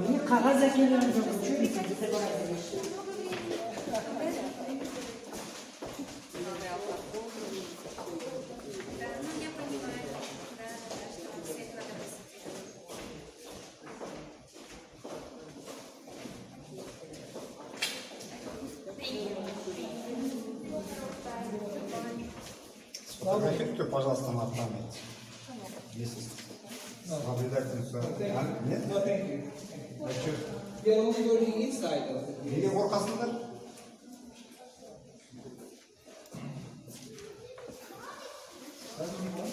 Ini kağıza geliyorum çünkü Сфотографируйте, пожалуйста, на память. Если обязательно. Нет? No, thank you. Зачем? We are only working inside of it. Неге қорқасыңдар? Doesn't